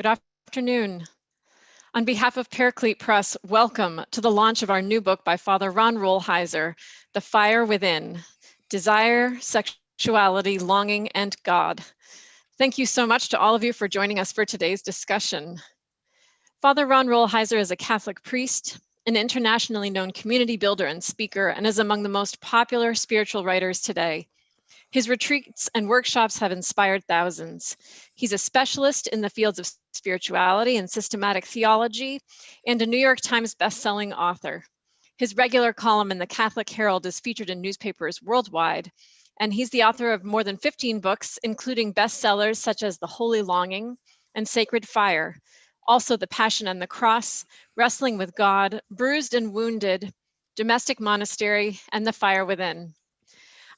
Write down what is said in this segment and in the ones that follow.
Good afternoon. On behalf of Paraclete Press, welcome to the launch of our new book by Father Ron Rolheiser, The Fire Within, Desire, Sexuality, Longing, and God. Thank you so much to all of you for joining us for today's discussion. Father Ron Rolheiser is a Catholic priest, an internationally known community builder and speaker, and is among the most popular spiritual writers today. His retreats and workshops have inspired thousands. He's a specialist in the fields of spirituality and systematic theology, and a New York Times bestselling author. His regular column in the Catholic Herald is featured in newspapers worldwide, and he's the author of more than 15 books, including bestsellers such as The Holy Longing and Sacred Fire, also The Passion and the Cross, Wrestling with God, Bruised and Wounded, Domestic Monastery, and The Fire Within.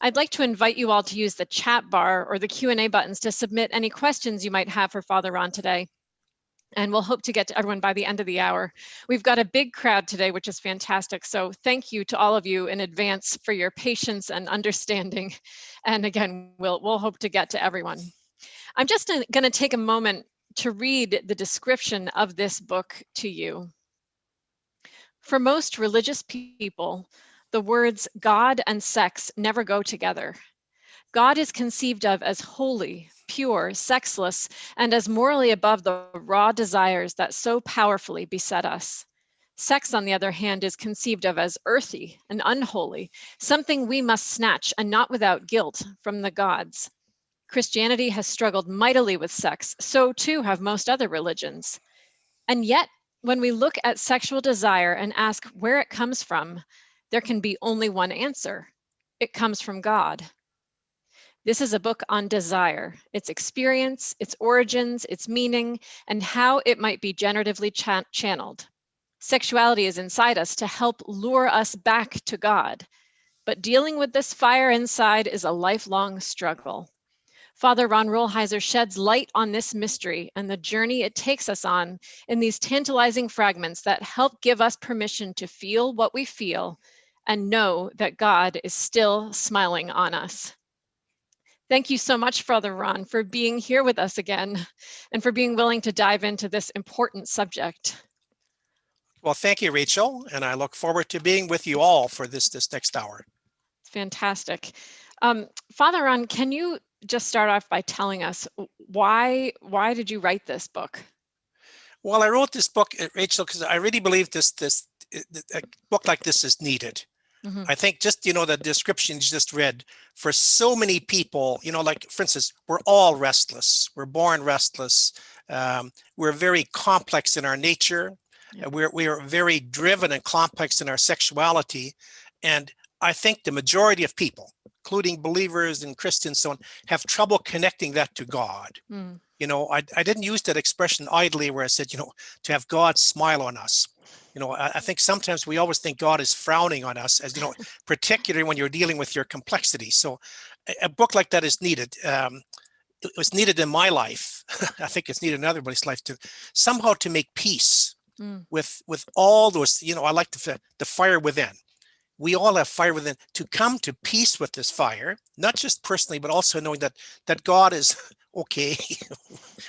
I'd like to invite you all to use the chat bar or the Q&A buttons to submit any questions you might have for Father Ron today. And we'll hope to get to everyone by the end of the hour. We've got a big crowd today, which is fantastic. So thank you to all of you in advance for your patience and understanding. And again, we'll hope to get to everyone. I'm just going to take a moment to read the description of this book to you. For most religious people, the words God and sex never go together. God is conceived of as holy, pure, sexless, and as morally above the raw desires that so powerfully beset us. Sex, on the other hand, is conceived of as earthy and unholy, something we must snatch, and not without guilt, from the gods. Christianity has struggled mightily with sex, so too have most other religions. And yet, when we look at sexual desire and ask where it comes from, there can be only one answer. It comes from God. This is a book on desire, its experience, its origins, its meaning, and how it might be generatively channeled. Sexuality is inside us to help lure us back to God. But dealing with this fire inside is a lifelong struggle. Father Ron Rolheiser sheds light on this mystery and the journey it takes us on in these tantalizing fragments that help give us permission to feel what we feel and know that God is still smiling on us. Thank you so much, Father Ron, for being here with us again and for being willing to dive into this important subject. Well, thank you, Rachel, and I look forward to being with you all for this next hour. Fantastic. Father Ron, can you just start off by telling us why did you write this book? Well, I wrote this book, Rachel, because I really believe a book like this is needed. Mm-hmm. I think just, the description you just read, for so many people, like, for instance, we're all restless. We're born restless. We're very complex in our nature. Yep. We are very driven and complex in our sexuality. And I think the majority of people, including believers and Christians, so on, have trouble connecting that to God. Mm. I didn't use that expression idly where I said, to have God smile on us. I think sometimes we always think God is frowning on us, as particularly when you're dealing with your complexity. So a book like that is needed. It was needed in my life. I think it's needed in everybody's life to somehow to make peace with all those, I like the fire within. We all have fire within, to come to peace with this fire, not just personally, but also knowing that God is okay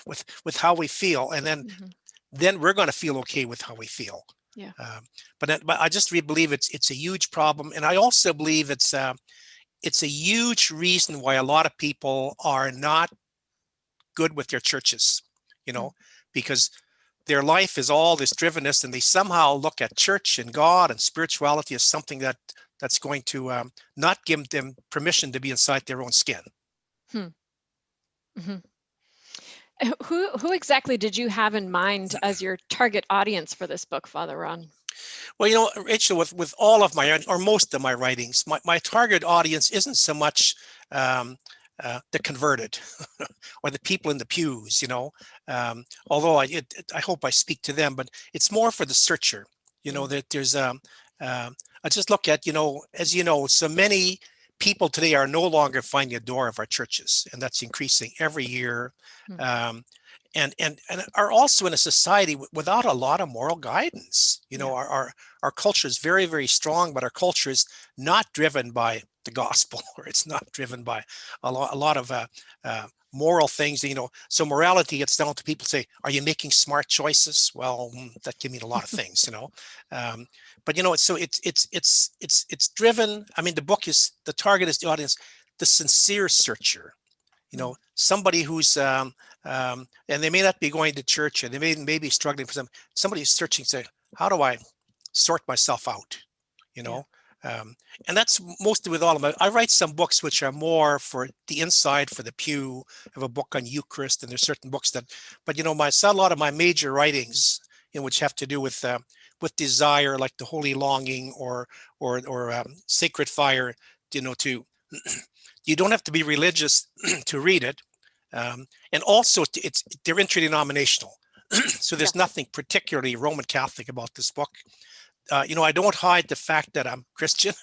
with how we feel. And then we're going to feel okay with how we feel. Yeah. But I just really believe it's a huge problem. And I also believe it's a huge reason why a lot of people are not good with their churches, because their life is all this drivenness, and they somehow look at church and God and spirituality as something that's going to not give them permission to be inside their own skin. Mm-hmm. Who exactly did you have in mind as your target audience for this book, Father Ron? Well, Rachel, with all of or most of my writings, my target audience isn't so much the converted or the people in the pews, although I hope I speak to them, but it's more for the searcher, that there's I just look at, as so many people today are no longer finding the door of our churches, and that's increasing every year. and are also in a society without a lot of moral guidance. You know, our culture is very, very strong, but our culture is not driven by the gospel, or it's not driven by a lot of moral things. You know, so morality gets down to people say, "Are you making smart choices?" Well, that can mean a lot of things, you know. But you know, so it's driven. I mean, the target is the audience, the sincere searcher. You know, somebody who's and they may not be going to church, and they may be struggling for somebody who's searching, say, how do I sort myself out? You know, and that's mostly with all of them. I write some books which are more for the inside, for the pew. I have a book on Eucharist, and there's certain books that, but you know, a lot of my major writings, in which have to do with desire, like the holy longing or sacred fire. You know, you don't have to be religious to read it. And also, they're interdenominational. So there's nothing particularly Roman Catholic about this book. You know, I don't hide the fact that I'm Christian,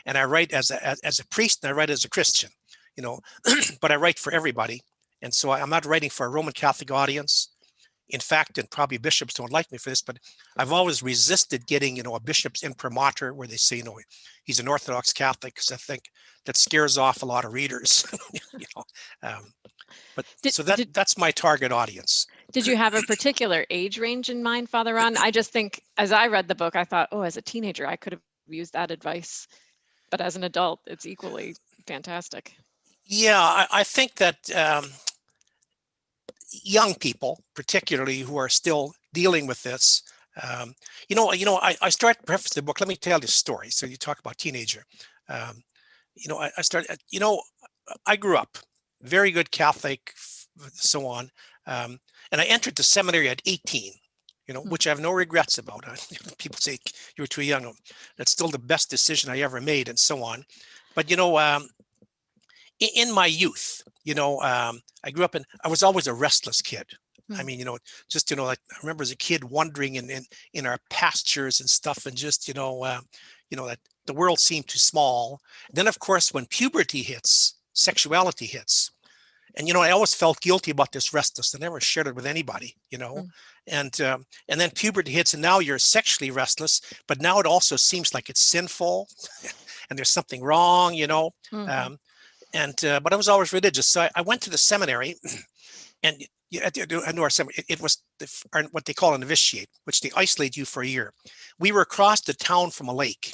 and I write as a priest, and I write as a Christian. You know, but I write for everybody, and so I'm not writing for a Roman Catholic audience. In fact, and probably bishops don't like me for this, but I've always resisted getting, you know, a bishop's imprimatur where they say, you know, he's an Orthodox Catholic, because I think that scares off a lot of readers. You know, but so that's my target audience. Did you have a particular age range in mind, Father Ron? I just think, as I read the book, I thought, oh, as a teenager, I could have used that advice, but as an adult, it's equally fantastic. Yeah, I think that young people, particularly who are still dealing with this, you know, I start to preface the book. Let me tell you a story. So you talk about teenager. You know, I started. You know, I grew up very good Catholic, so on, and I entered the seminary at 18. You know, which I have no regrets about. People say you were too young. That's still the best decision I ever made, and so on. But you know, in my youth, you know, I grew up I was always a restless kid. I mean, you know, just, you know, like I remember as a kid wandering in our pastures and stuff, and just, you know, that the world seemed too small. Then, of course, when puberty hits, sexuality hits. And, you know, I always felt guilty about this restless. I never shared it with anybody, you know, and then puberty hits, and now you're sexually restless, but now it also seems like it's sinful and there's something wrong, you know. But I was always religious. So I went to the seminary, and I know our seminary, it was what they call a novitiate, which they isolate you for a year. We were across the town from a lake.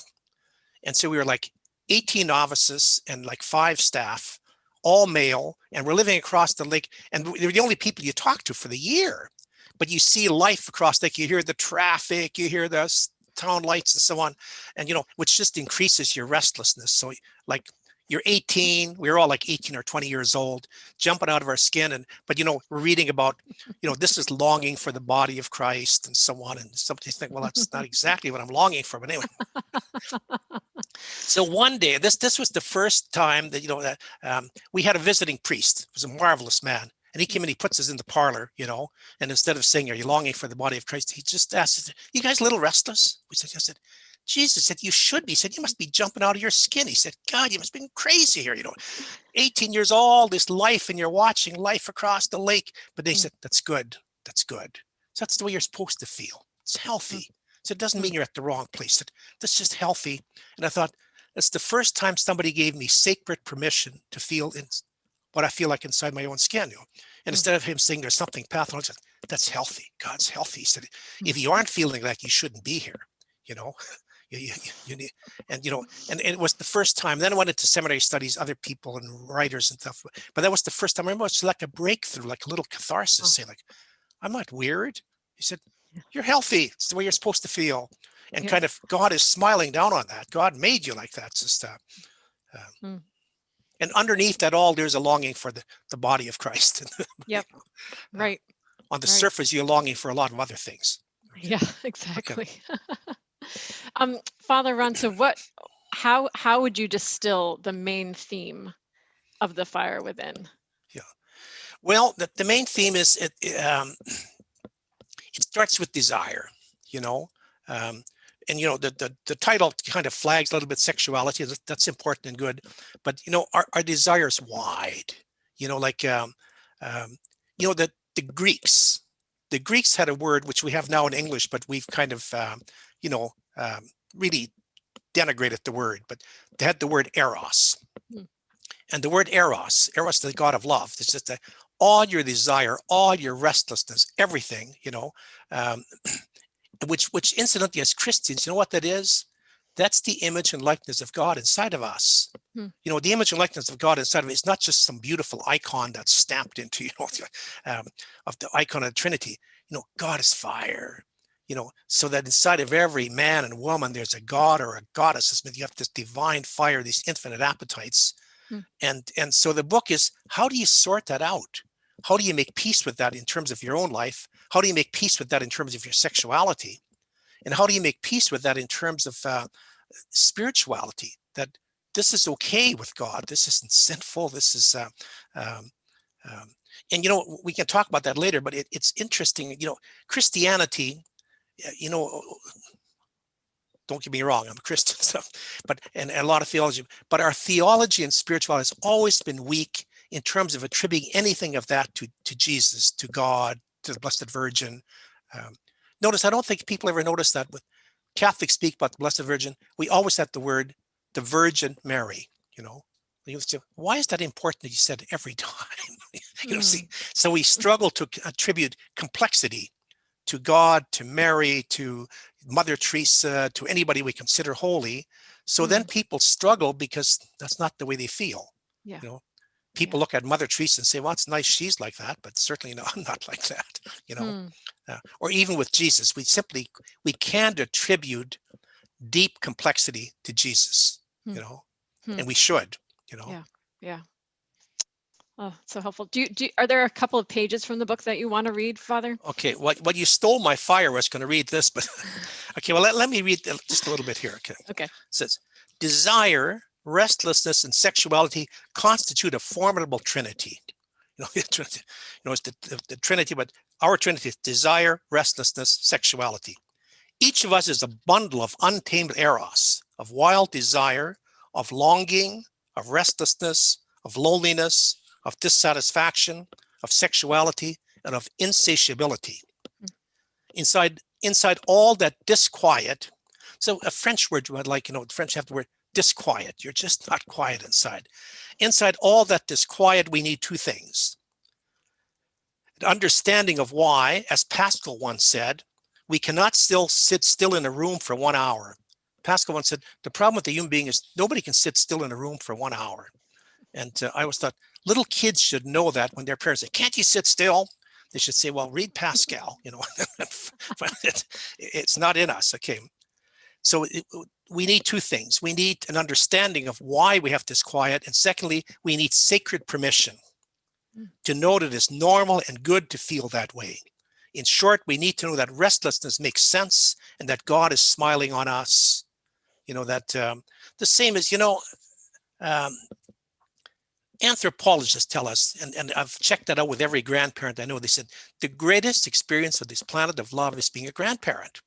And so we were like 18 novices and like 5 staff, all male, and we're living across the lake. And they're the only people you talk to for the year. But you see life across the lake. You hear the traffic, you hear the town lights and so on. And, you know, which just increases your restlessness. So like, you're 18, we were all like 18 or 20 years old, jumping out of our skin. But, you know, we're reading about, you know, this is longing for the body of Christ and so on. And somebody think, well, that's not exactly what I'm longing for. But anyway. So one day, this was the first time that, you know, that we had a visiting priest. He was a marvelous man. And he came in, he puts us in the parlor, you know, and instead of saying, are you longing for the body of Christ? He just asked, you guys a little restless? We said, yes. Jesus said, you should be. He said, you must be jumping out of your skin. He said, God, you must be crazy here. You know, 18 years old, this life, and you're watching life across the lake. But they said, that's good. That's good. So that's the way you're supposed to feel. It's healthy. So it doesn't mean you're at the wrong place. That's just healthy. And I thought, that's the first time somebody gave me sacred permission to feel what I feel like inside my own skin. You know? And instead of him saying there's something pathological, that's healthy. God's healthy. He said, if you aren't feeling like you shouldn't be here, you know. You need, and you know, and it was the first time. Then I went into seminary studies, other people and writers and stuff. But that was the first time. I remember it's like a breakthrough, like a little catharsis. Say, like, I'm not weird. He said, you're healthy. It's the way you're supposed to feel. And kind of God is smiling down on that. God made you like that. It's just, and underneath that all, there's a longing for the body of Christ. Yep. Right. On the surface, you're longing for a lot of other things. Yeah, exactly. Okay. Father Ron, so how would you distill the main theme of The Fire Within? Yeah. Well, the main theme is it starts with desire, you know, and you know the title kind of flags a little bit sexuality. That's important and good, but you know our desires wide. You know, like you know that the Greeks had a word which we have now in English, but we've kind of, really denigrated the word, but they had the word eros. And the word eros, the god of love, it's just all your desire, all your restlessness, everything, which incidentally, as Christians, you know what that is? That's the image and likeness of God inside of us. The image and likeness of God inside of it is not just some beautiful icon that's stamped into, of the icon of the Trinity. God is fire, so that inside of every man and woman, there's a God or a goddess. You have this divine fire, these infinite appetites. And so the book is, how do you sort that out? How do you make peace with that in terms of your own life? How do you make peace with that in terms of your sexuality? And how do you make peace with that in terms of spirituality? That this is okay with God. This isn't sinful. This is, and we can talk about that later. But it's interesting. Christianity. Don't get me wrong. I'm a Christian, and a lot of theology. But our theology and spirituality has always been weak in terms of attributing anything of that to Jesus, to God, to the Blessed Virgin. Notice, I don't think people ever notice that with Catholics speak about the Blessed Virgin. We always have the word, the Virgin Mary, why is that important that you said every time? See, so we struggle to attribute complexity to God, to Mary, to Mother Teresa, to anybody we consider holy. So then people struggle because that's not the way they feel. People look at Mother Teresa and say, well, it's nice she's like that, but certainly I'm not like that, or even with Jesus, we can't attribute deep complexity to Jesus, and we should, Yeah. Oh, so helpful. Are there a couple of pages from the book that you want to read, Father? Okay, what you stole my fire. I was going to read this, but okay, well, let me read just a little bit here. Okay. It says, desire, restlessness, and sexuality constitute a formidable trinity. It's the Trinity, but our Trinity is desire, restlessness, sexuality. Each of us is a bundle of untamed eros, of wild desire, of longing, of restlessness, of loneliness, of dissatisfaction, of sexuality, and of insatiability. Inside all that disquiet, so a French word, the French have the word disquiet. You're just not quiet inside. Inside all that disquiet, we need two things. An understanding of why, as Pascal once said, we cannot sit still in a room for 1 hour. Pascal once said, the problem with the human being is nobody can sit still in a room for 1 hour. And I always thought little kids should know that when their parents say, can't you sit still? They should say, well, read Pascal, it's not in us. Okay. So we need two things. We need an understanding of why we have disquiet. And secondly, we need sacred permission to know that it's normal and good to feel that way. In short, we need to know that restlessness makes sense and that God is smiling on us. That the same as, anthropologists tell us, and I've checked that out with every grandparent I know, they said, the greatest experience of this planet of love is being a grandparent.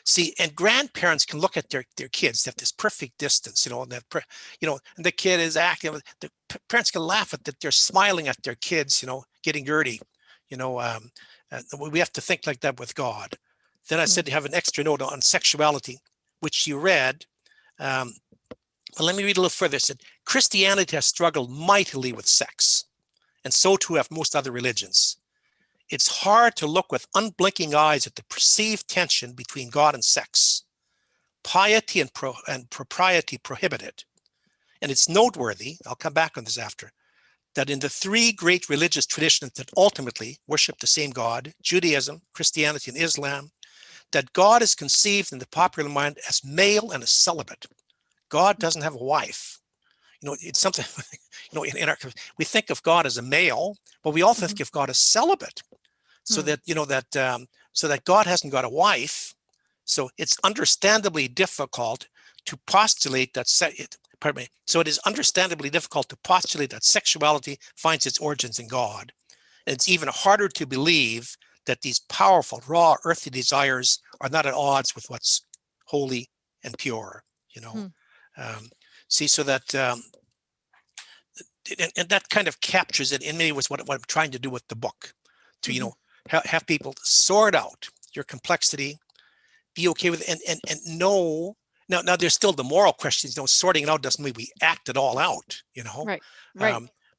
See, and grandparents can look at their kids, they have this perfect distance, and the kid is active. The parents can laugh at that, they're smiling at their kids, getting dirty. We have to think like that with God. Then I said to have an extra note on sexuality, which you read. Well, let me read a little further. It said, Christianity has struggled mightily with sex, and so too have most other religions. It's hard to look with unblinking eyes at the perceived tension between God and sex. Piety and propriety prohibit it. And it's noteworthy, I'll come back on this after, that in the three great religious traditions that ultimately worship the same God, Judaism, Christianity, and Islam, that God is conceived in the popular mind as male and as celibate. God doesn't have a wife. It's something, we think of God as a male, but we also think of God as celibate. So that, so that God hasn't got a wife. So it's understandably difficult to postulate that, so it is understandably difficult to postulate that sexuality finds its origins in God. And it's even harder to believe that these powerful, raw, earthly desires are not at odds with what's holy and pure, See, so that, and that kind of captures it in many ways what I'm trying to do with the book. to have people sort out your complexity, be okay with it, and know. Now there's still the moral questions. Sorting it out doesn't mean we act it all out. Right.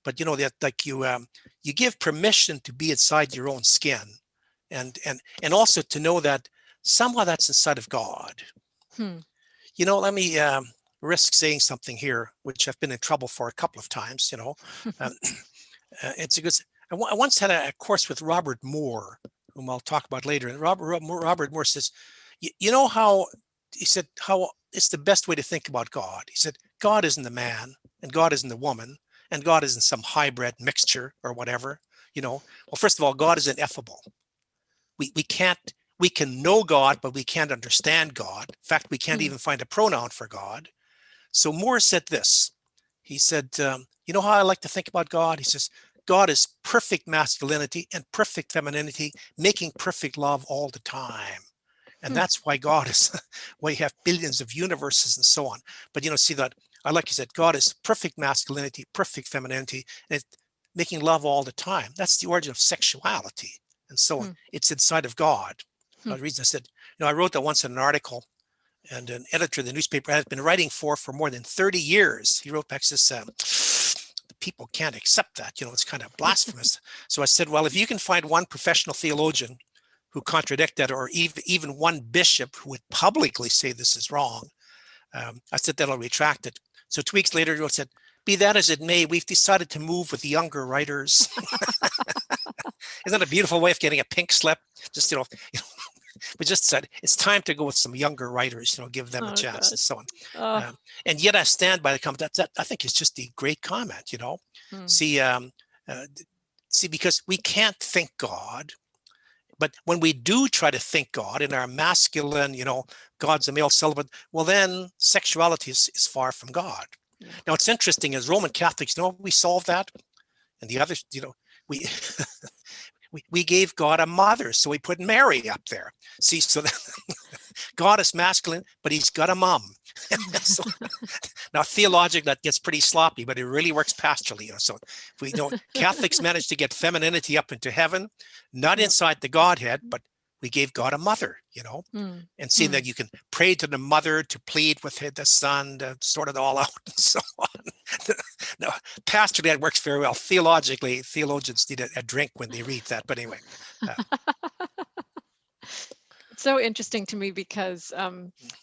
But that like you give permission to be inside your own skin, and also to know that somehow that's inside of God. Let me risk saying something here, which I've been in trouble for a couple of times. It's a good. I once had a course with Robert Moore, whom I'll talk about later. And Robert Moore says, you know how he said how it's the best way to think about God. He said God isn't the man, and God isn't the woman, and God isn't some hybrid mixture or whatever. Well, first of all, God is ineffable. We can know God, but we can't understand God. In fact, we can't even find a pronoun for God. So Moore said this. He said, you know how I like to think about God? He says, God is perfect masculinity and perfect femininity, making perfect love all the time. And that's why God is, why you have billions of universes and so on. But see that, I like you said, God is perfect masculinity, perfect femininity, and making love all the time. That's the origin of sexuality and so on. It's inside of God. The reason I said, I wrote that once in an article, and an editor of the newspaper I had been writing for more than 30 years. He wrote back, says, the people can't accept that. It's kind of blasphemous. So I said, well, if you can find one professional theologian who contradict that, or even one bishop who would publicly say this is wrong, I said, then I'll retract it. So 2 weeks later, he said, be that as it may, we've decided to move with the younger writers. Isn't that a beautiful way of getting a pink slip? Just, we just said it's time to go with some younger writers, give them a chance and so on. And yet I stand by the comment that I think is just a great comment, See, because we can't think God, but when we do try to think God in our masculine, God's a male celibate, well, then sexuality is far from God. Yeah. Now, it's interesting as Roman Catholics, we solve that, and the others, we we gave God a mother, so we put Mary up there. See, so God is masculine, but he's got a mom. So, now, theologically, that gets pretty sloppy, but it really works pastorally. So, if we Catholics managed to get femininity up into heaven, not inside the Godhead, but we gave God a mother, and seeing that you can pray to the mother to plead with the son to sort it all out and so on. No, pastorally, that works very well. Theologically, theologians need a drink when they read that. But anyway. It's so interesting to me because,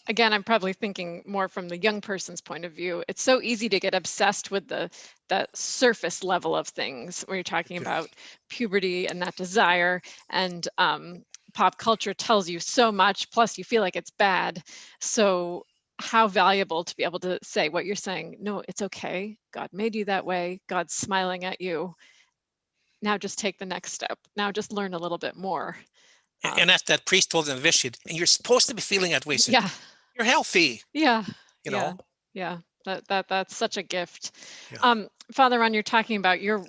again, I'm probably thinking more from the young person's point of view. It's so easy to get obsessed with the surface level of things where you're talking about puberty and that desire, and pop culture tells you so much, plus you feel like it's bad. So how valuable to be able to say what you're saying, no, it's okay. God made you that way. God's smiling at you. Now just take the next step. Now just learn a little bit more. And that's that priest told him vitiate, and you're supposed to be feeling that way. So you're healthy. Yeah. That's such a gift. Father Ron, you're talking about your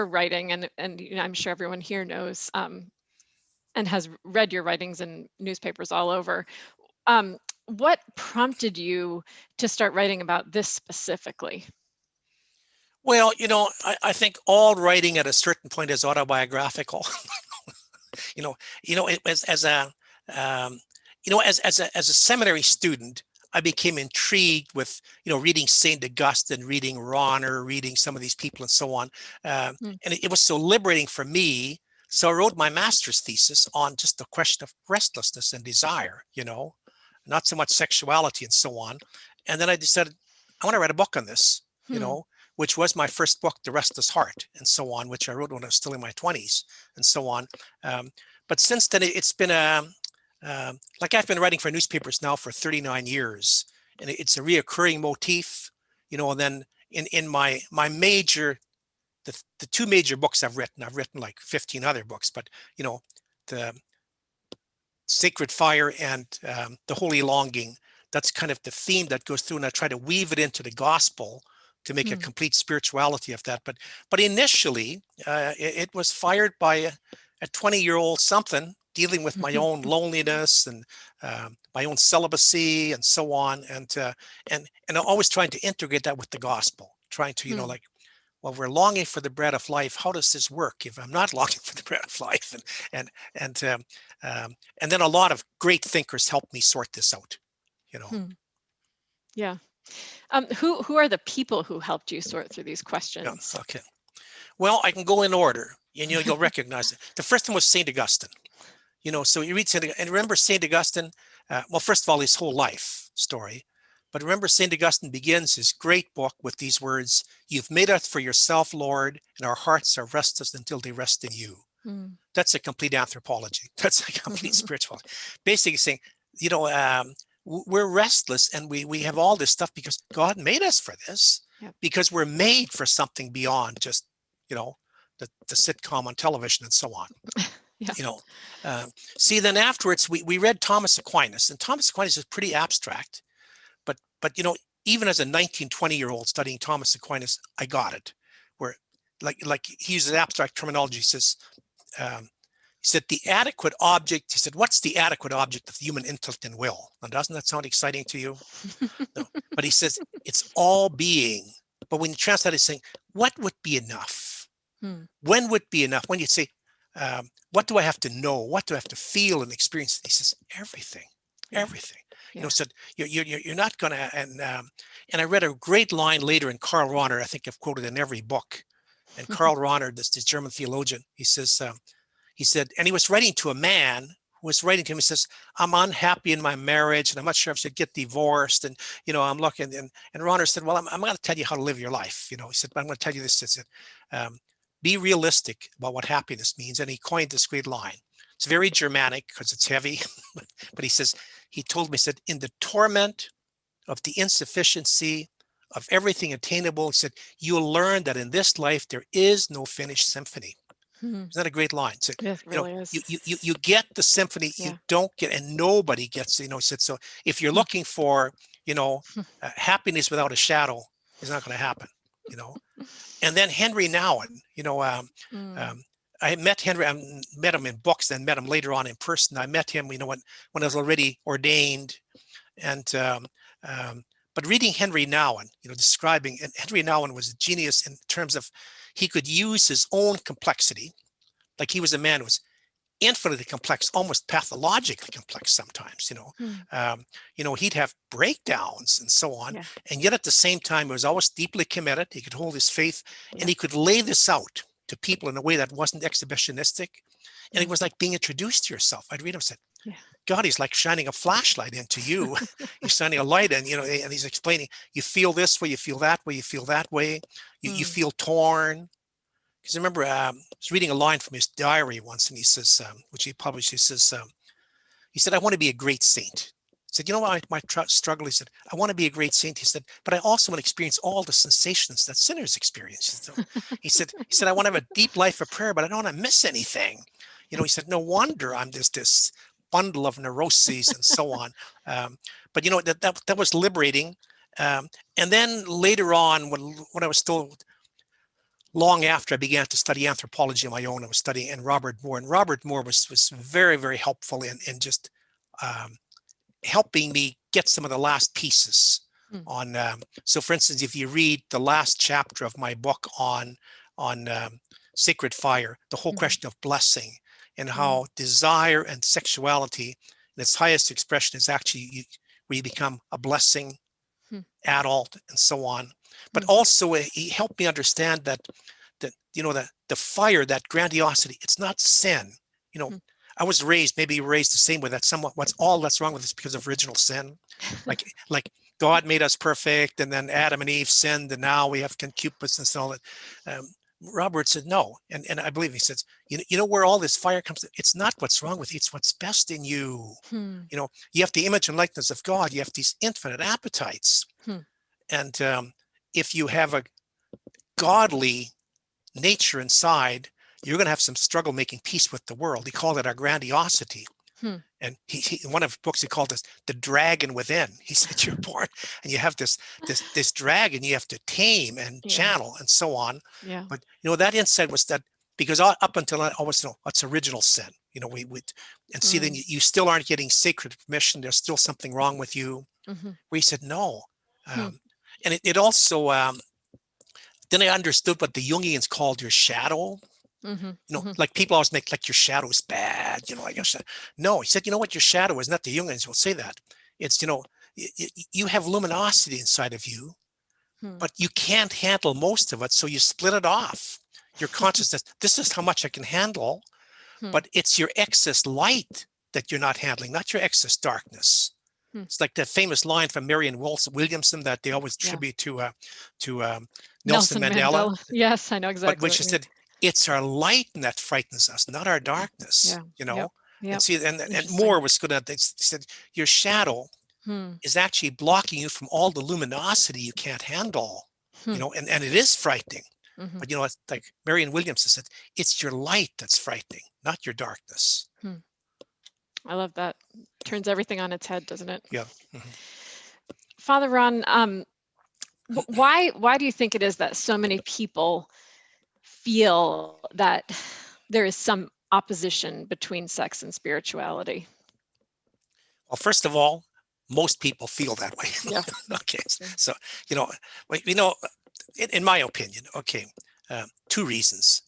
writing, and I'm sure everyone here knows and has read your writings in newspapers all over. What prompted you to start writing about this specifically? Well, I think all writing at a certain point is autobiographical. It was as a seminary student, I became intrigued with, reading St. Augustine, reading Ronner, reading some of these people and so on. And it was so liberating for me. So I wrote my master's thesis on just the question of restlessness and desire, not so much sexuality and so on. And then I decided I want to write a book on this, which was my first book, The Restless Heart, and so on, which I wrote when I was still in my 20s and so on. But since then, it's been like I've been writing for newspapers now for 39 years, and it's a reoccurring motif, and then in my major, the two major books I've written like 15 other books, but, the Sacred Fire and the Holy Longing, that's kind of the theme that goes through, and I try to weave it into the gospel to make a complete spirituality of that. But initially, it was fired by a 20-year-old something dealing with my own loneliness and my own celibacy and so on, and always trying to integrate that with the gospel, trying to like well, we're longing for the bread of life. How does this work if I'm not longing for the bread of life? And then a lot of great thinkers helped me sort this out. Yeah. Who are the people who helped you sort through these questions? Yeah, okay. Well, I can go in order, and you'll recognize it. The first one was Saint Augustine. So you read Saint Augustine, and remember Saint Augustine. Well, first of all, his whole life story. But remember, St. Augustine begins his great book with these words: "You've made us for yourself, Lord, and our hearts are restless until they rest in you." That's a complete anthropology. That's a complete spirituality. Basically saying, we're restless, and we have all this stuff because God made us for this, because we're made for something beyond just, the sitcom on television and so on. See, then afterwards, we read Thomas Aquinas, and Thomas Aquinas is pretty abstract. But even as a 19, 20-year-old studying Thomas Aquinas, I got it. Where like he uses abstract terminology. He said the adequate object. He said, what's the adequate object of the human intellect and will? Now, doesn't that sound exciting to you? No. But he says it's all being. But when you translate it, saying, what would be enough? When would be enough? When you say, what do I have to know? What do I have to feel and experience? He says, everything, everything. So you're not going to, and I read a great line later in Karl Rahner, I think I've quoted in every book. And Karl Rahner, this German theologian, he said, and he was writing to a man who was writing to him. He says, I'm unhappy in my marriage, and I'm not sure if I should get divorced. And, I'm looking, and Rahner said, well, I'm going to tell you how to live your life. He said, but I'm going to tell you this. He said, be realistic about what happiness means. And he coined this great line. It's very Germanic because it's heavy, but he told me, he said, in the torment of the insufficiency of everything attainable, he said, you'll learn that in this life, there is no finished symphony. Isn't that a great line? So, It really is. You get the symphony, you don't get, and nobody gets, he said, so if you're looking for, happiness without a shadow, it's not going to happen, And then Henry Nouwen, I met Henry. I met him in books, then met him later on in person. I met him, when I was already ordained, and but reading Henry Nouwen, describing, and Henry Nouwen was a genius in terms of he could use his own complexity, like he was a man who was infinitely complex, almost pathologically complex sometimes. He'd have breakdowns and so on, and yet at the same time, he was always deeply committed. He could hold his faith, and he could lay this out to people in a way that wasn't exhibitionistic, and it was like being introduced to yourself. I'd read him and said, God, he's like shining a flashlight into you. He's shining a light, and and he's explaining, you feel this way, you feel that way, you feel that way, you feel torn. Because I remember I was reading a line from his diary once, and he says, which he published, he said, I want to be a great saint. He said, what my struggle? He said, I want to be a great saint. He said, but I also want to experience all the sensations that sinners experience. He said, I want to have a deep life of prayer, but I don't want to miss anything. He said, no wonder I'm this bundle of neuroses and so on. But that was liberating. And then later on, when I was still, long after I began to study anthropology on my own, I was studying and Robert Moore, and Robert Moore was very, very helpful in just helping me get some of the last pieces on. So, for instance, if you read the last chapter of my book on sacred fire, the whole question of blessing and how desire and sexuality in its highest expression is actually where you become a blessing adult and so on. But also he helped me understand that the fire, that grandiosity, it's not sin. I was raised, maybe you were raised the same way, that somewhat what's all that's wrong with us because of original sin. Like God made us perfect, and then Adam and Eve sinned, and now we have concupiscence and all that. Robert said no, and I believe he says, where all this fire comes. It's not what's wrong with you; it's what's best in you. You have the image and likeness of God. You have these infinite appetites, and if you have a godly nature inside, you're going to have some struggle making peace with the world. He called it our grandiosity. And he in one of his books, he called this the dragon within. He said, you're born and you have this dragon you have to tame and channel and so on. But that insight was that, because up until I always know what's original sin, we would, and see, then you still aren't getting sacred permission. There's still something wrong with you. Where he said no. And it also Then I understood what the Jungians called your shadow. Like people always make like your shadow is bad, like your shadow. No, he said, what your shadow is, not the Jungians will say that. It's, you have luminosity inside of you, but you can't handle most of it. So you split it off. Your consciousness, this is how much I can handle, but it's your excess light that you're not handling, not your excess darkness. It's like that famous line from Marianne Williamson that they always attribute to Nelson Mandela. Yes, I know But exactly when what she you mean. said, it's our light that frightens us, not our darkness, Yep. And see, and Interesting. Moore was good at that. He said, your shadow is actually blocking you from all the luminosity you can't handle, and it is frightening. But it's like Marianne Williamson said, it's your light that's frightening, not your darkness. I love that. Turns everything on its head, doesn't it? Yeah. Father Ron, why do you think it is that so many people feel that there is some opposition between sex and spirituality? Well, first of all, most people feel that way. Yeah. Okay. So, in my opinion, two reasons.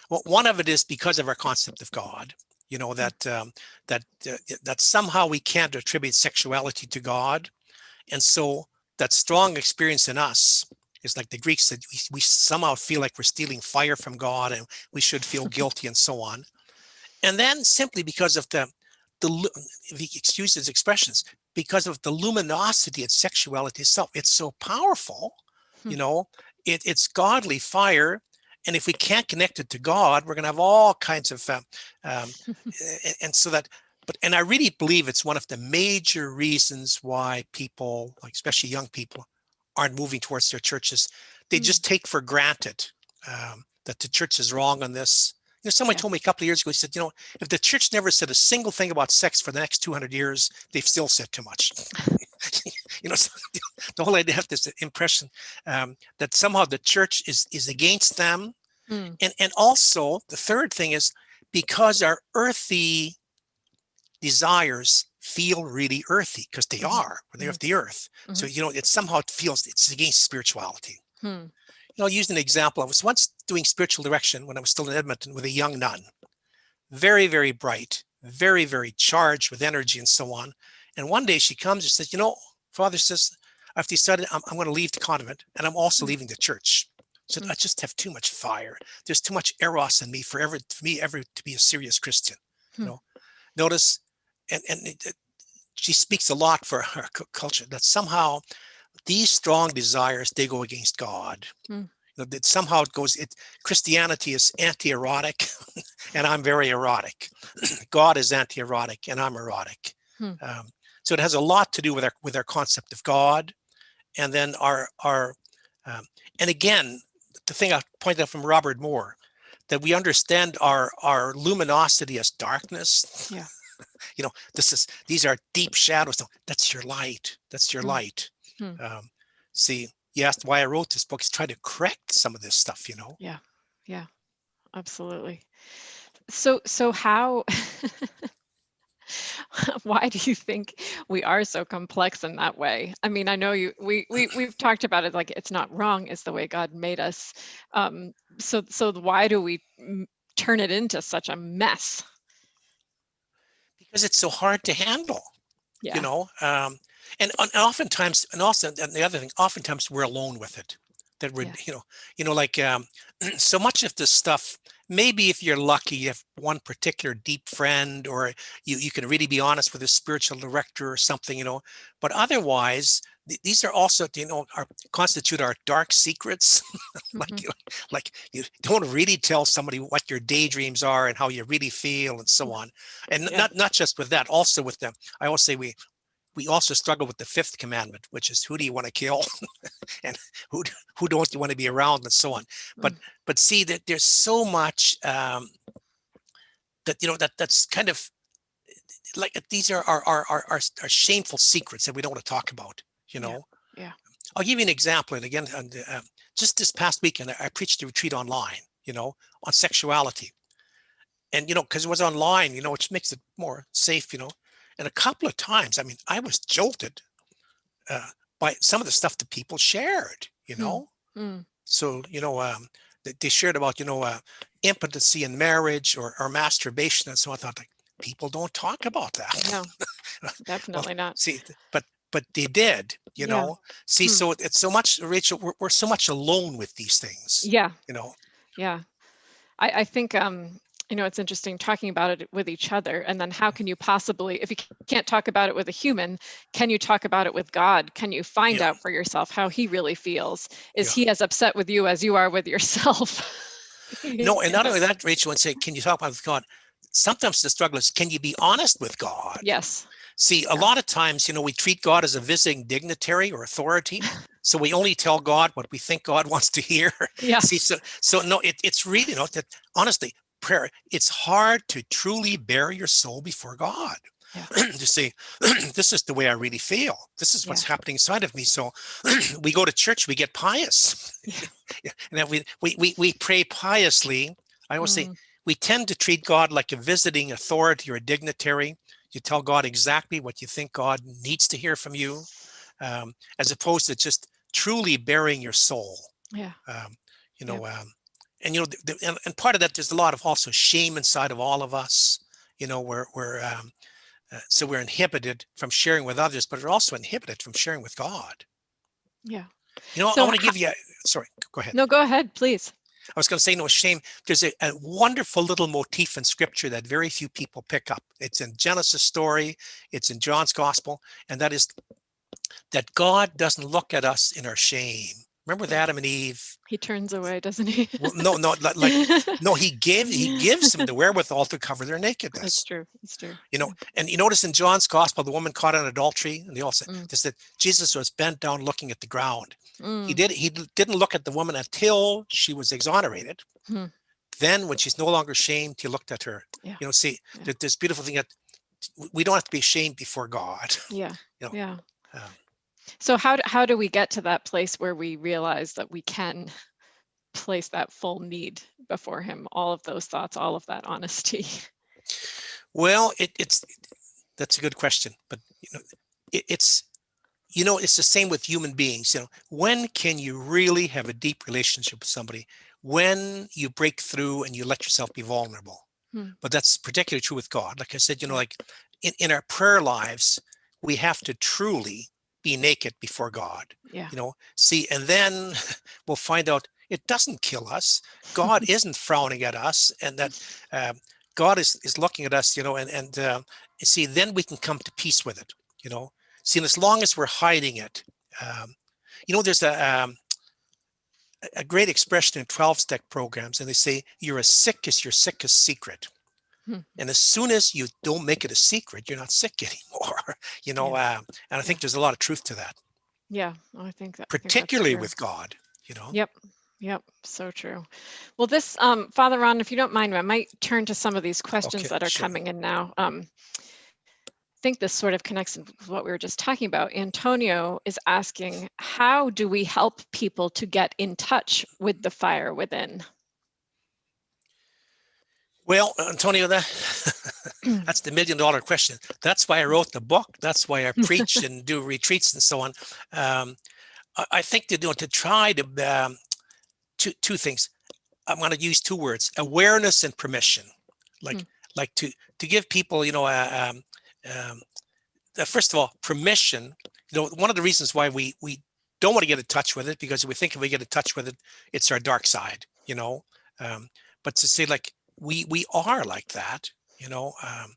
Well, one of it is because of our concept of God, that somehow we can't attribute sexuality to God. And so that strong experience in us is like the Greeks said, we somehow feel like we're stealing fire from God and we should feel guilty and so on. And then simply because of if you excuse his expressions, because of the luminosity of sexuality itself, it's so powerful, it's godly fire. And if we can't connect it to God, we're going to have all kinds of, and so that, and I really believe it's one of the major reasons why people, like especially young people, aren't moving towards their churches. They just take for granted that the church is wrong on this. Somebody told me a couple of years ago, he said, if the church never said a single thing about sex for the next 200 years, they've still said too much. So the whole idea of this impression that somehow the church is against them. And also the third thing is because our earthy desires feel really earthy, because they are, they're of the earth. So, it somehow feels it's against spirituality. I'll use an example. I was once doing spiritual direction when I was still in Edmonton with a young nun. Very, very bright, very, very charged with energy and so on. And one day she comes and says, Father says, I've decided I'm going to leave the convent and I'm also leaving the church. So I just have too much fire. There's too much eros in me for me ever to be a serious Christian. Notice, and she speaks a lot for her culture, that somehow these strong desires, they go against God. That somehow Christianity is anti-erotic and I'm very erotic. God is anti-erotic and I'm erotic. So it has a lot to do with our concept of God. And then and again, the thing I pointed out from Robert Moore, that we understand our luminosity as darkness. Yeah. These are deep shadows. No, that's your light. That's your light. See, you asked why I wrote this book. Is try to correct some of this stuff, Yeah, absolutely. So how why do you think we are so complex in that way? I mean, I know we've talked about it, like it's not wrong, it's the way God made us. So why do we turn it into such a mess? Because it's so hard to handle. Yeah. And oftentimes, and also, and the other thing, oftentimes we're alone with it. That we're, like so much of this stuff. Maybe if you're lucky, you have one particular deep friend, or you can really be honest with a spiritual director or something, But otherwise, these are also, constitute our dark secrets. like you don't really tell somebody what your daydreams are and how you really feel and so on. And not just with that, also with them. I always say we also struggle with the fifth commandment, which is who do you want to kill and who don't you want to be around and so on. But see that there's so much that's kind of like these are our shameful secrets that we don't want to talk about. Yeah. I'll give you an example. And again, just this past weekend, I preached a retreat online, on sexuality. And, because it was online, which makes it more safe, And a couple of times, I mean, I was jolted by some of the stuff that people shared, So, they shared about, impotency in marriage or masturbation. And so I thought, like, people don't talk about that. No, Well, definitely not. see, but they did, Yeah. See, so it's so much, Rachel, we're so much alone with these things, Yeah. you know. Yeah. I think, it's interesting talking about it with each other. And then how can you possibly, if you can't talk about it with a human, can you talk about it with God? Can you find Yeah, out for yourself how he really feels? Is yeah. he as upset with you as you are with yourself? No, and You not know? only that, Rachel, and say, can you talk about with God? Sometimes the struggle is, can you be honest with God? Yes. See, a Yeah. lot of times, we treat God as a visiting dignitary or authority. So we only tell God what we think God wants to hear. See, Yes. so no, it's really, that honestly, prayer, it's hard to truly bare your soul before God. Yeah. To say, this is the way I really feel. This is what's Yeah. happening inside of me. So we go to church, we get pious. Yeah. And then we pray piously. I always say, Mm, we tend to treat God like a visiting authority or a dignitary. You tell God exactly what you think God needs to hear from you, as opposed to just truly bearing your soul. yeah. Um, you Yeah. know, and and part of that, there's a lot of also shame inside of all of us. So we're inhibited from sharing with others, but we're also inhibited from sharing with God. Yeah. I So, want to give you. Sorry, go ahead. no, go ahead, please. I was going to say, no shame. There's a wonderful little motif in scripture that very few people pick up. It's in Genesis story, it's in John's gospel, and that is that God doesn't look at us in our shame. Remember with Yeah. Adam and Eve? He turns away, doesn't he? Well, no, no, he gives them the wherewithal to cover their It's nakedness. true. It's true. And you notice in John's gospel, the woman caught in adultery, and Mm, they said Jesus was bent down looking at the ground. mm, He didn't look at the woman until she was exonerated. mm. Then, when she's no longer shamed, he looked at her. Yeah. See, Yeah. there's beautiful thing that we don't have to be ashamed before God. Yeah. You know, Yeah. um, So how do we get to that place where we realize that we can place that full need before him, all of those thoughts, all of that honesty? well, it's that's a good question, but it's it's the same with human beings. When can you really have a deep relationship with somebody? When you break through and you let yourself be vulnerable. Hmm. But that's particularly true with God. Like I said, Yeah. like in our prayer lives, we have to truly be naked before God. Yeah. See, and then we'll find out it doesn't kill us. God isn't frowning at us, and that God is looking at us. And see, then we can come to peace with it. See, and as long as we're hiding it, um, there's a great expression in 12-step programs, and they say you're as sick as your sickest secret. Hmm. And as soon as you don't make it a secret, you're not sick anymore. Yeah. And I Yeah. think there's a lot of truth to that, Yeah. I think that's particularly true. with God. Yep. Yep. So true. Well, this, Father Ron, if you don't mind, I might turn to some of these questions Okay, that are sure. coming in now. I think this sort of connects with what we were just talking about. Antonio is asking, how do we help people to get in touch with the fire within? Well, Antonio, that's the $1,000,000 question. That's why I wrote the book. That's why I preach and do retreats and so on. I think to try to two things. I'm going to use two words: awareness and permission. Hmm. Like to give people, um, first of all, permission. One of the reasons why we don't want to get in touch with it, because we think if we get in touch with it, it's our dark side. But to say, like, we are like that. You know, um,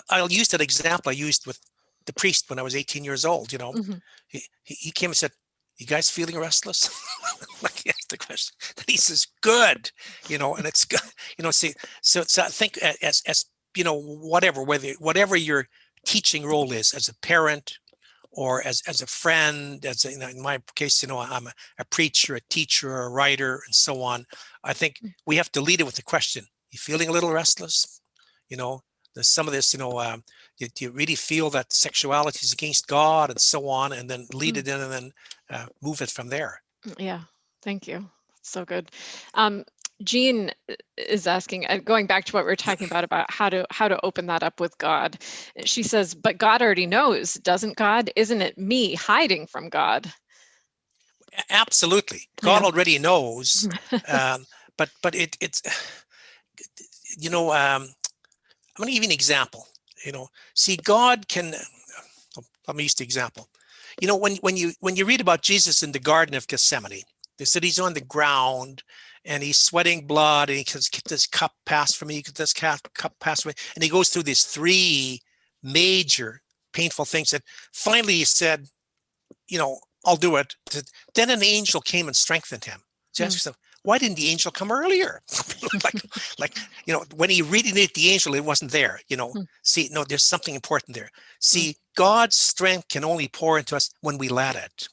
I'll use that example I used with the priest when I was 18 years old. Mhm. He came and said, "You guys feeling restless?" Like, he asked the question, and he says, "Good," and it's good. See, so I think as whatever your teaching role is, as a parent or as a friend, in my case, I'm a preacher, a teacher, a writer, and so on. I think we have to lead it with the question: "You feeling a little restless?" You know, there's some of this, do you really feel that sexuality is against God, and so on, and then lead Mm. it in, and then move it from there. Yeah, thank you. So good. Um, Jean is asking, going back to what we were talking about how to open that up with God. She says, "But God already knows, doesn't God? Isn't it me hiding from God?" Absolutely. God already knows. But it's, I'm going to give you an example. See, God can, let me use the example. When you read about Jesus in the Garden of Gethsemane, they said he's on the ground and he's sweating blood and he says, "Get this cup pass from me, get this cup pass from me." And he goes through these three major painful things that finally he said, "I'll do it." Then an angel came and strengthened him. So ask yourself, why didn't the angel come earlier? When he really needed the angel, it wasn't there. See, no, there's something important there. See, God's strength can only pour into us when we let it.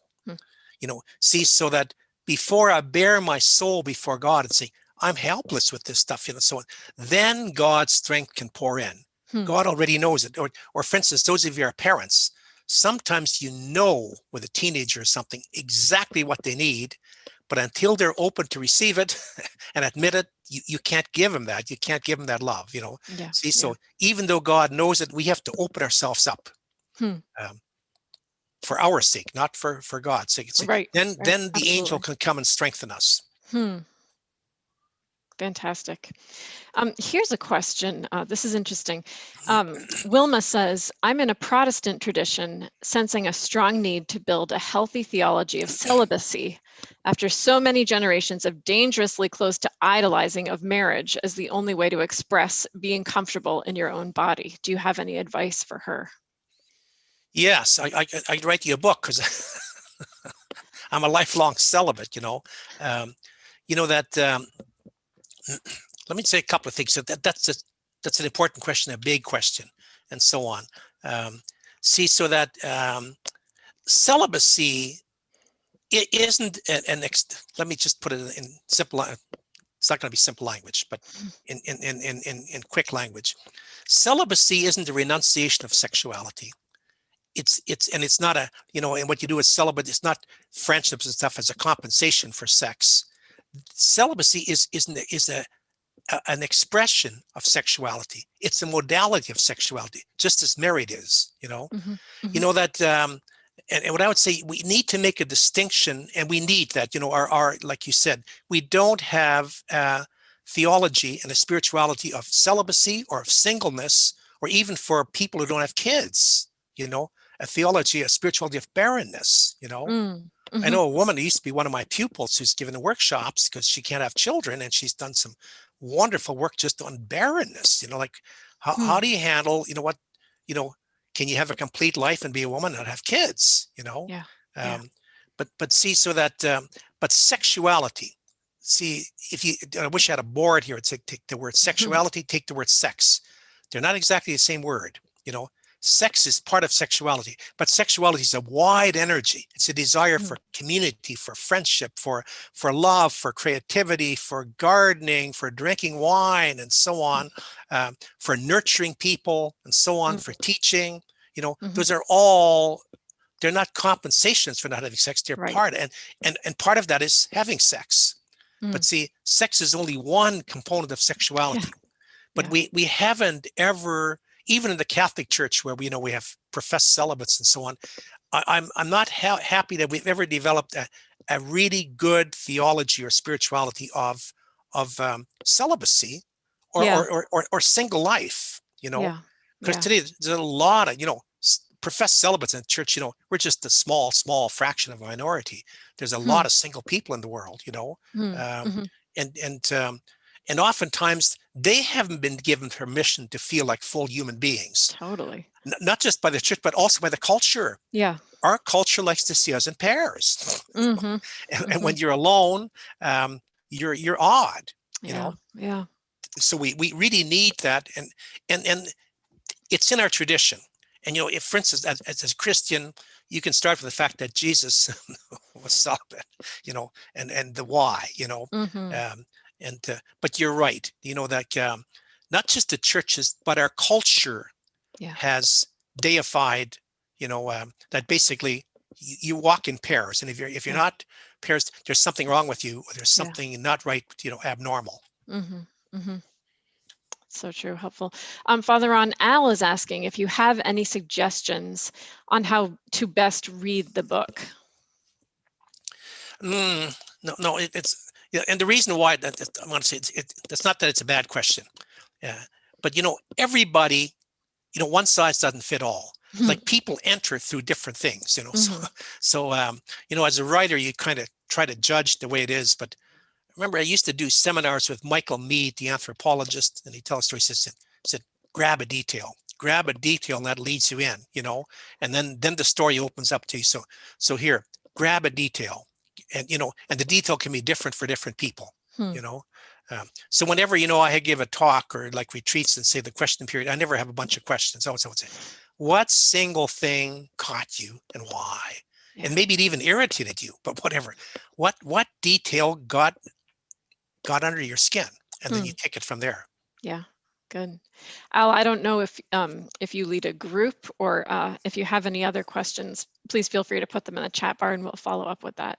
See, so that before I bare my soul before God and say, I'm helpless with this stuff, so on, then God's strength can pour in. God already knows it. Or for instance, those of you who are parents, sometimes with a teenager or something exactly what they need, but until they're open to receive it and admit it, you can't give them that. You can't give them that love, See, so even though God knows it, we have to open ourselves up for our sake, not for God's sake. Right. Then the Absolutely. angel can come and strengthen us. Fantastic. Here's a question. This is interesting. Wilma says, I'm in a Protestant tradition, sensing a strong need to build a healthy theology of celibacy after so many generations of dangerously close to idolizing of marriage as the only way to express being comfortable in your own body. Do you have any advice for her? Yes, I'd write you a book because I'm a lifelong celibate, that let me say a couple of things. So that's an important question, a big question, and so on. See, so that celibacy, it isn't let me just put it in simple. It's not going to be simple language, but in quick language, celibacy isn't a renunciation of sexuality. It's not and what you do as celibate, it's not friendships and stuff as a compensation for sex. Celibacy is an expression of sexuality. It's a modality of sexuality, just as married is. That and what I would say, we need to make a distinction, and we need that. Our like you said, we don't have a theology and a spirituality of celibacy or of singleness, or even for people who don't have kids. A theology, a spirituality of barrenness. I know a woman who used to be one of my pupils who's given workshops because she can't have children, and she's done some wonderful work just on barrenness. How do you handle, can you have a complete life and be a woman and not have kids? But see, so that but sexuality. See, I wish I had a board here. It's take the word sexuality, take the word sex. They're not exactly the same word. Sex is part of sexuality, but sexuality is a wide energy. It's a desire for community, for friendship, for love, for creativity, for gardening, for drinking wine, and so on, for nurturing people, and so on, for teaching. Those are all, they're not compensations for not having sex. They're part, and part of that is having sex. But see, sex is only one component of sexuality. But we haven't ever, even in the Catholic Church, where we have professed celibates and so on, I'm not happy that we've ever developed a really good theology or spirituality of celibacy or single life. Because today there's a lot of professed celibates in the church. We're just a small fraction of a minority. There's a lot of single people in the world. And oftentimes they haven't been given permission to feel like full human beings. Totally. Not just by the church, but also by the culture. Yeah. Our culture likes to see us in pairs. And when you're alone, you're odd. Yeah. So we really need that, and it's in our tradition. And if, for instance, as a Christian, you can start with the fact that Jesus was celibate, and the why, but you're right, that not just the churches, but our culture has deified, that basically you walk in pairs, and if you're not pairs, there's something wrong with you, or there's something not right, abnormal. So true, helpful. Father Ron, Al is asking if you have any suggestions on how to best read the book. No, it's yeah, and the reason why I want to say it's not that it's a bad question, yeah, but everybody, one size doesn't fit all. Like people enter through different things, so as a writer, you kind of try to judge the way it is. But remember, I used to do seminars with Michael Meade, the anthropologist, and he tells a story. He said, grab a detail, and that leads you in, and then the story opens up to you. So here, grab a detail, and and the detail can be different for different people, you know. So whenever I give a talk or like retreats and say the question period, I never have a bunch of questions. I would say, what single thing caught you and why? Yeah. And maybe it even irritated you, but whatever. What detail got under your skin, and then you take it from there. Yeah, good. Al, I don't know if you lead a group or if you have any other questions, please feel free to put them in the chat bar and we'll follow up with that.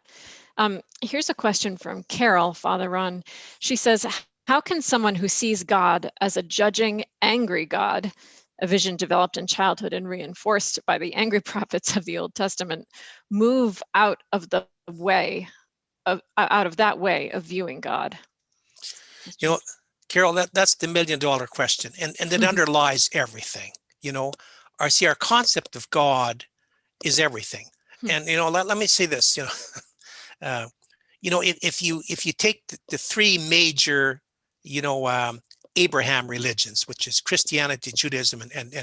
Here's a question from Carol, Father Ron. She says, how can someone who sees God as a judging, angry God, a vision developed in childhood and reinforced by the angry prophets of the Old Testament, move out of that way of viewing God? Carol, that's the $1 million question, and it underlies everything. Our concept of God is everything. And let me say this. If you take the three major, Abraham religions, which is Christianity, Judaism, and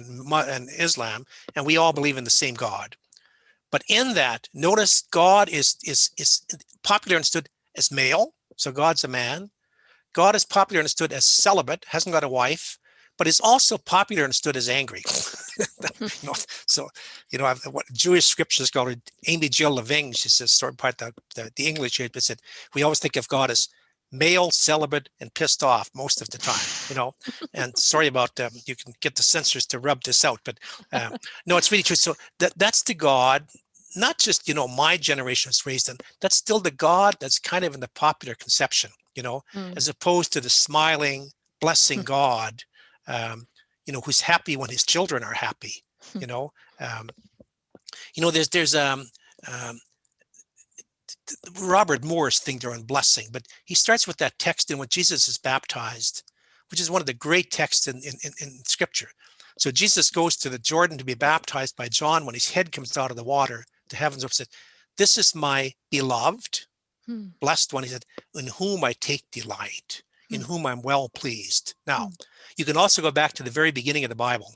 Islam, and we all believe in the same God. But in that, notice God is popularly understood as male, so God's a man. God is popularly understood as celibate, hasn't got a wife, but is also popularly understood as angry. So, what Jewish scriptures call it, Amy Jill Levine, she says, sort of part the English, but said, we always think of God as male, celibate, and pissed off most of the time, and sorry about, you can get the censors to rub this out, but no, it's really true. So that's the God, not just, my generation was raised in, that's still the God that's kind of in the popular conception, as opposed to the smiling, blessing God, who's happy when his children are happy, there's Robert Moore's thing there on blessing, but he starts with that text in when Jesus is baptized, which is one of the great texts in scripture. So Jesus goes to the Jordan to be baptized by John. When his head comes out of the water, the heavens open, said, this is my beloved, blessed one. He said, in whom I take delight, in whom I'm well pleased. Now, you can also go back to the very beginning of the Bible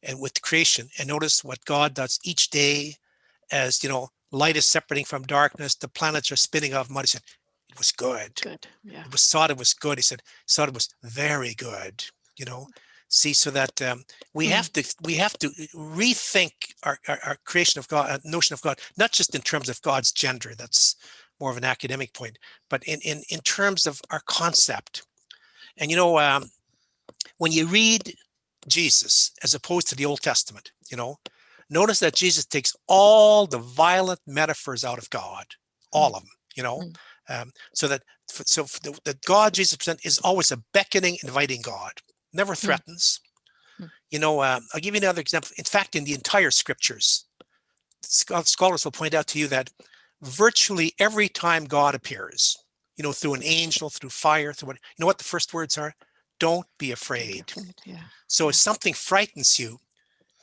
and with creation and notice what God does each day as, light is separating from darkness, the planets are spinning off mud. He said, it was good. Good, yeah. It was good. He said, it was very good, See, so that we have to rethink our creation of God, notion of God, not just in terms of God's gender. That's more of an academic point, but in terms of our concept. And when you read Jesus as opposed to the Old Testament, notice that Jesus takes all the violent metaphors out of God, all of them, so that the God Jesus presents is always a beckoning, inviting God, never threatens. I'll give you another example. In fact, in the entire scriptures, scholars will point out to you that virtually every time God appears, through an angel, through fire, through what the first words are? Don't be afraid. Yeah. So if something frightens you,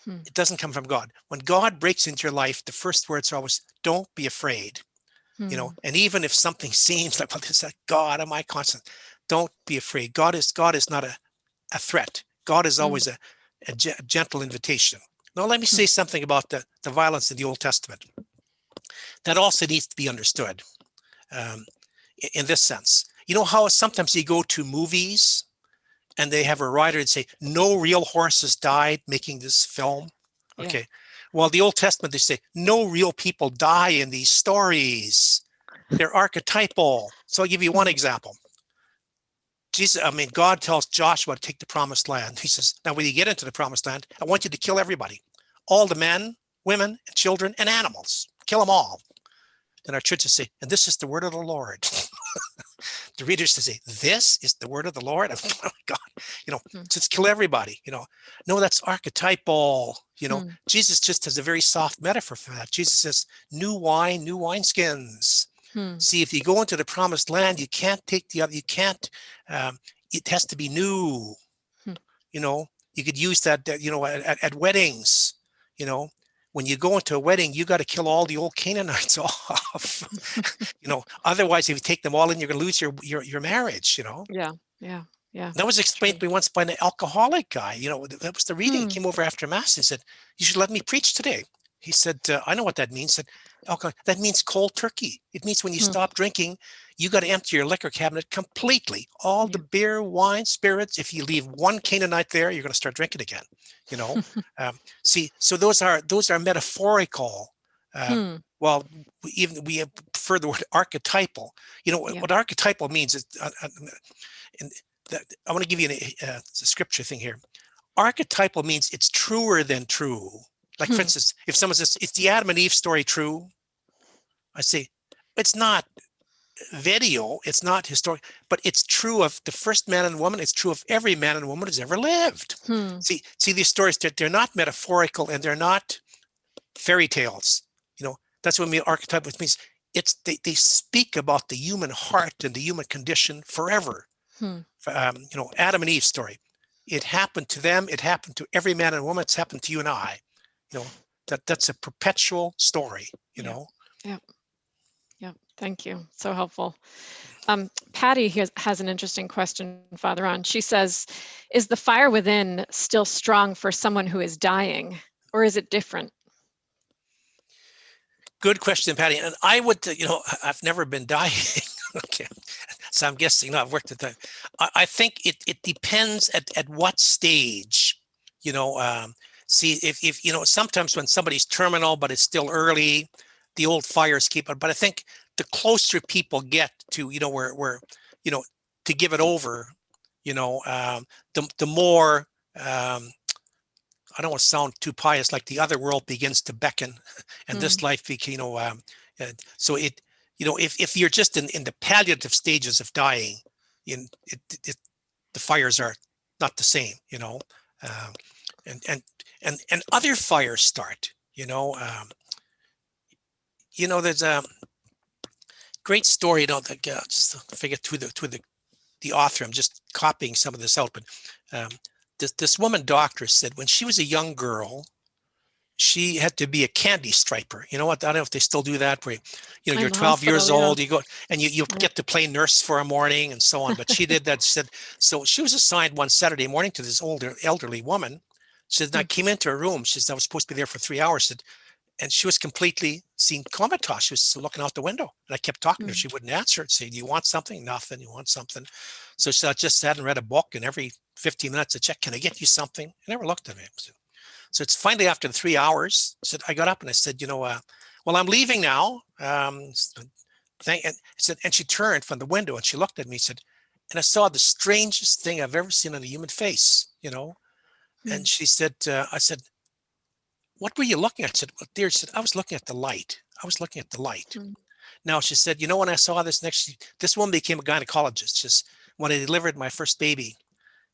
it doesn't come from God. When God breaks into your life, the first words are always, don't be afraid. And even if something seems like, well, this is God, am I constant? Don't be afraid. God is not a threat. God is always a gentle invitation. Now, let me say something about the violence in the Old Testament. That also needs to be understood in this sense. How sometimes you go to movies and they have a writer and say, no real horses died making this film. Okay. Yeah. Well, the Old Testament, they say, no real people die in these stories. They're archetypal. So I'll give you one example. God tells Joshua to take the promised land. He says, now when you get into the promised land, I want you to kill everybody. All the men, women, and children, and animals. Kill them all. And our churches say, and this is the word of the Lord. The readers say, this is the word of the Lord. Oh my God, just kill everybody. No, that's archetypal. Jesus just has a very soft metaphor for that. Jesus says, new wine, new wineskins. See, if you go into the promised land, you can't take the other, you can't, it has to be new. You know, you could use that, you know, at weddings, you know, when you go into a wedding, you got to kill all the old Canaanites off. You know, otherwise, if you take them all in, you're going to lose your marriage, you know. Yeah, yeah, yeah. That was explained to me once by an alcoholic guy. You know, that was the reading. He came over after Mass and said, "You should let me preach today." He said, "I know what that means." Said, "That means cold turkey. It means when you stop drinking, you got to empty your liquor cabinet completely. All the beer, wine, spirits. If you leave one Canaanite there, you're going to start drinking again." You know, see, so those are metaphorical. Well, we prefer the word archetypal. You know what archetypal means is. And I want to give you a scripture thing here. Archetypal means it's truer than true. Like, for instance, if someone says, "Is the Adam and Eve story true?" I say, it's not video, it's not historic, but it's true of the first man and woman. It's true of every man and woman who's ever lived. See, these stories, they're not metaphorical and they're not fairy tales. You know, that's what archetypal means. They speak about the human heart and the human condition forever. You know, Adam and Eve story. It happened to them. It happened to every man and woman. It's happened to you and I. You know, that's a perpetual story. You know. Yeah. Yeah. Thank you. So helpful. Patty has an interesting question, Father Ron. She says, "Is the fire within still strong for someone who is dying, or is it different?" Good question, Patty. And I would, you know, I've never been dying. Okay. So I'm guessing, no, I've worked at that. I think it depends at what stage, you know, see if, you know, sometimes when somebody's terminal, but it's still early, the old fires keep it. But I think the closer people get to, you know, where, you know, to give it over, you know, the more, I don't want to sound too pious, like the other world begins to beckon and this life, you know, so it, you know, if you're just in the palliative stages of dying, the fires are not the same, you know, and other fires start, you know, there's a great story, you know, just figure to the author, I'm just copying some of this out, but this woman doctor said when she was a young girl, she had to be a candy striper. You know what? I don't know if they still do that, where, you know, you're 12 years old, you go and you get to play nurse for a morning and so on. But she did that. She said, so she was assigned one Saturday morning to this elderly woman. She said, and I came into her room. She said, I was supposed to be there for 3 hours. She said, and she was completely seen comatose. She was looking out the window. And I kept talking to her. She wouldn't answer it. Say, "Do you want something?" Nothing. "You want something?" So she said, "I just sat and read a book, and every 15 minutes I check, can I get you something?" I never looked at me. So it's finally after the 3 hours, I said, I got up and I said, you know, well, I'm leaving now. And she turned from the window and she looked at me and said, and I saw the strangest thing I've ever seen on a human face, you know. And she said, I said, "What were you looking at?" I said, "Well, dear," she said, "I was looking at the light. I was looking at the light." Now, she said, you know, when I saw this this woman became a gynecologist. Just when I delivered my first baby,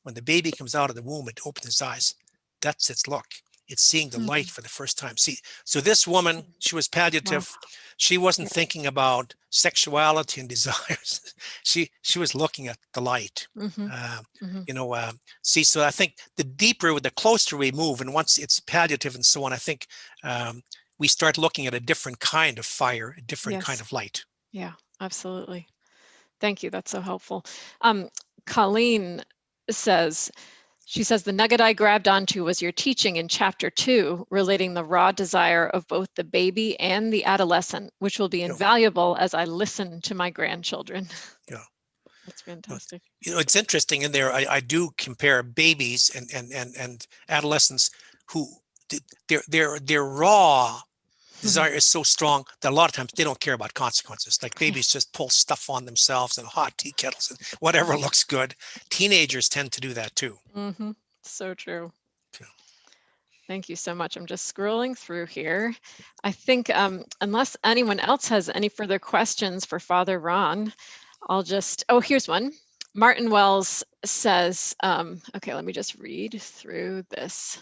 when the baby comes out of the womb, it opens its eyes. That's its look. It's seeing the light for the first time. See, so this woman, she was palliative. She wasn't thinking about sexuality and desires. She was looking at the light. You know, see, so I think the deeper, the closer we move, and once it's palliative and so on, I think we start looking at a different kind of fire, a different kind of light. Yeah, absolutely. Thank you. That's so helpful. Colleen says, she says, "The nugget I grabbed onto was your teaching in chapter 2, relating the raw desire of both the baby and the adolescent, which will be invaluable as I listen to my grandchildren." Yeah. That's fantastic. You know, it's interesting in there. I do compare babies and adolescents who their raw desire is so strong that a lot of times they don't care about consequences. Like babies just pull stuff on themselves and hot tea kettles and whatever looks good. Teenagers tend to do that too. So true. Yeah. Thank you so much. I'm just scrolling through here. I think unless anyone else has any further questions for Father Ron, I'll just, oh, here's one. Martin Wells says, okay, let me just read through this.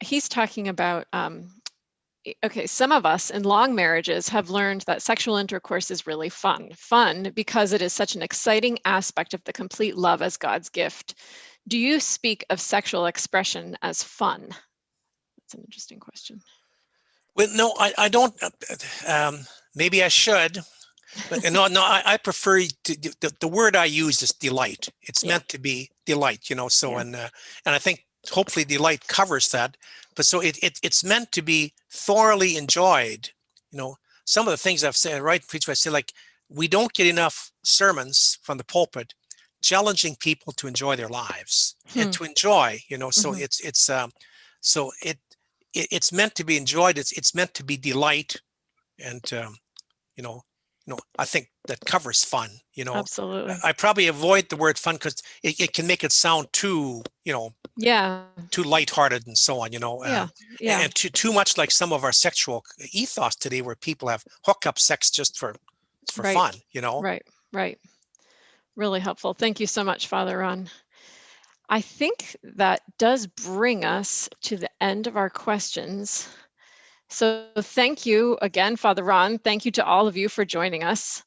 He's talking about Okay, some of us in long marriages have learned that sexual intercourse is really fun. Fun because it is such an exciting aspect of the complete love as God's gift. Do you speak of sexual expression as fun? That's an interesting question. Well, no, I don't. Maybe I should, but no, I prefer the word I use is delight. It's Yeah. meant to be delight, So Yeah. and I think hopefully delight covers that. But so it's meant to be thoroughly enjoyed. Some of the things I've said, right, preach, I say like we don't get enough sermons from the pulpit challenging people to enjoy their lives and to enjoy. So Mhm. so it's meant to be enjoyed. It's meant to be delight, and I think that covers fun. Absolutely. I probably avoid the word fun because it can make it sound too, Yeah. too lighthearted and so on. Yeah. Yeah. And too much like some of our sexual ethos today, where people have hookup sex just for Right. fun. Right. Right. Really helpful. Thank you so much, Father Ron. I think that does bring us to the end of our questions. So thank you again, Father Ron. Thank you to all of you for joining us.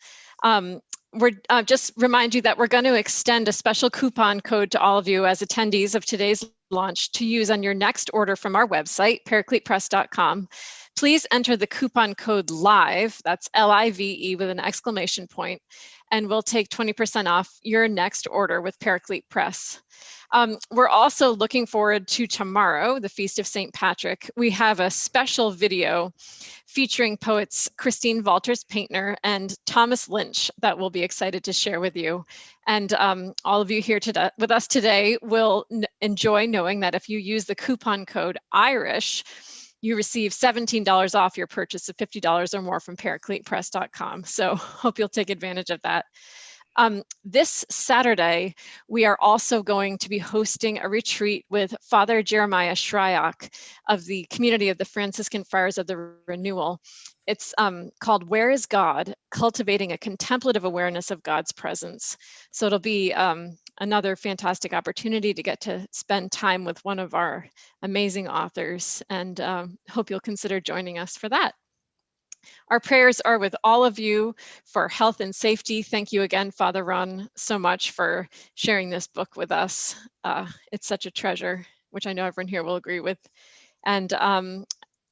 We're just remind you that we're going to extend a special coupon code to all of you as attendees of today's launch to use on your next order from our website, paracletepress.com. Please enter the coupon code LIVE, that's LIVE with an exclamation point, and we'll take 20% off your next order with Paraclete Press. We're also looking forward to tomorrow, the Feast of St. Patrick. We have a special video featuring poets Christine Walters Paintner and Thomas Lynch that we'll be excited to share with you. And all of you here today, with us today will enjoy knowing that if you use the coupon code IRISH, you receive $17 off your purchase of $50 or more from paracletepress.com. So hope you'll take advantage of that. This Saturday, we are also going to be hosting a retreat with Father Jeremiah Shryock of the Community of the Franciscan Friars of the Renewal. It's called Where is God? Cultivating a Contemplative Awareness of God's Presence. So it'll be another fantastic opportunity to get to spend time with one of our amazing authors, and hope you'll consider joining us for that. Our prayers are with all of you for health and safety. Thank you again, Father Ron, so much for sharing this book with us. It's such a treasure, which I know everyone here will agree with. And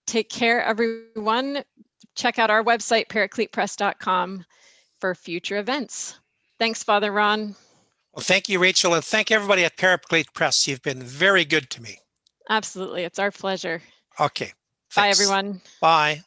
take care, everyone. Check out our website, paracletepress.com, for future events. Thanks, Father Ron. Well, thank you, Rachel, and thank everybody at Paraclete Press. You've been very good to me. Absolutely. It's our pleasure. Okay. Bye, Thanks. everyone. Bye.